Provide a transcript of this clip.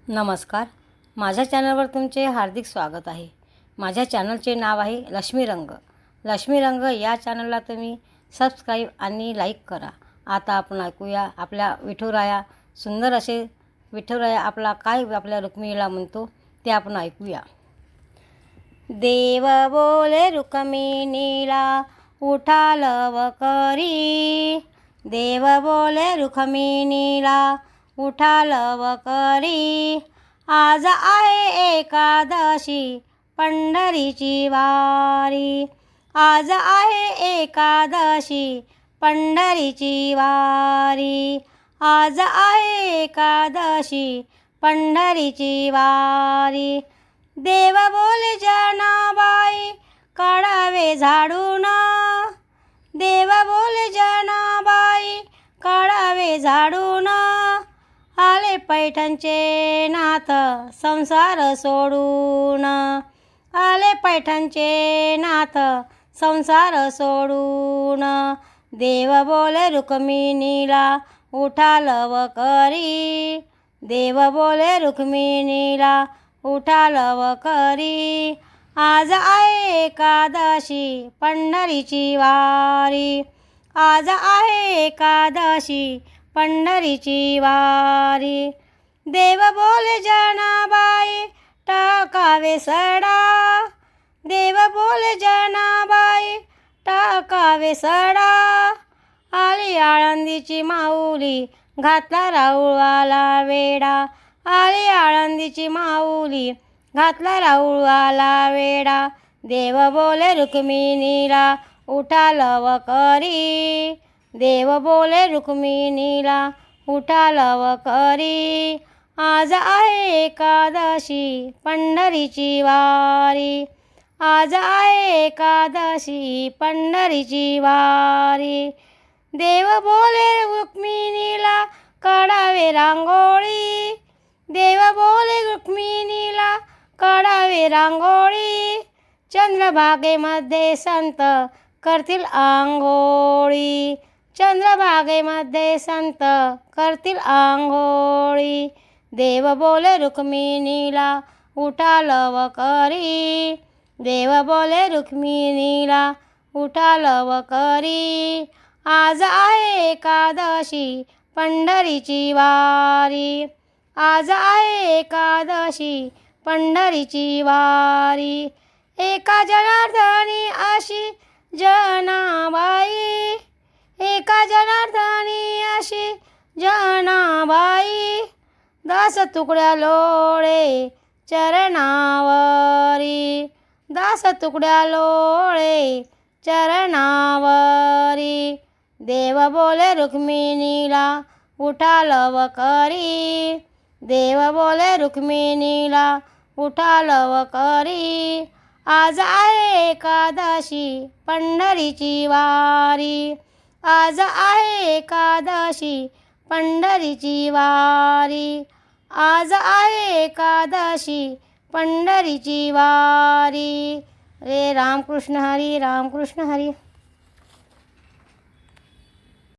नमस्कार. माझ्या चॅनलवर तुमचे हार्दिक स्वागत आहे. माझ्या चॅनलचे नाव आहे लक्ष्मी रंग. लक्ष्मी रंग या चॅनलला तुम्ही सबस्क्राईब आणि लाईक करा. आता आपण ऐकूया आपल्या विठुराया सुंदर असे विठुराया आपला काय आपल्या रुक्मिणीला म्हणतो ते आपण ऐकूया. देव बोले रुक्मिणीला उठा लवकरी, देव बोले रुक्मिणीला उठा लवकरी, आज आहे एकादशी पंढरीची वारी, आज आहे एकादशी पंढरीची वारी, आज आहे एकादशी पंढरीची वारी. देव बोले जनाबाई काढावे झाडून, देव बोले जनाबाई काढावे झाडून, आले पैठणचे नाथ संसार सोडून, आले पैठणचे नाथ संसार सोडून. देव बोले रुक्मिणीला उठा लवकरी, देव बोले रुक्मिणीला उठा लवकरी, आज आहे एकादशी पंढरीची वारी, आज आहे एकादशी पंढरीची वारी. देव बोले जनाबाई टाकावे सडा, देव बोले जनाबाई टाकावे सडा, आली आळंदीची माऊली घातला राऊळवाला वेडा, आली आळंदीची माऊली घातला राऊळवाला वेडा. देव बोले रुक्मिणीला उठा लवकरी, देव बोले रुक्मिणीला उठा लवकरी, आज आहे एकादशी पंढरीची वारी, आज आहे एकादशी पंढरीची वारी. देव बोले रुक्मिणीला काढावे रांगोळी, देव बोले रुक्मिणीला काढावे रांगोळी, चंद्रभागेमध्ये संत करतील आंघोळी, चंद्रभागेमध्ये संत करतील आंघोळी. देव बोले रुक्मिणीला उठा लवकरी, देव बोले रुक्मिणीला उठा लवकरी, आज आहे एकादशी पंढरीची वारी, आज आहे एकादशी पंढरीची वारी. एका जनार्दनी अशी जनाबाई, एका जनार्दनी अशी जनाबाई, दास तुकड्या लोळे चरणावरी, दास तुकड्या लोळे चरणावरी. देव बोले रुक्मिणीला उठा लवकरी, देव बोले रुक्मिणीला उठा लवकरी, आज आहे एकादशी पंढरीची वारी, आज आहे एकादशी पंढरीची वारी, आज आहे एकादशी पंढरीची वारी. रे रामकृष्ण हरी, रामकृष्ण हरी.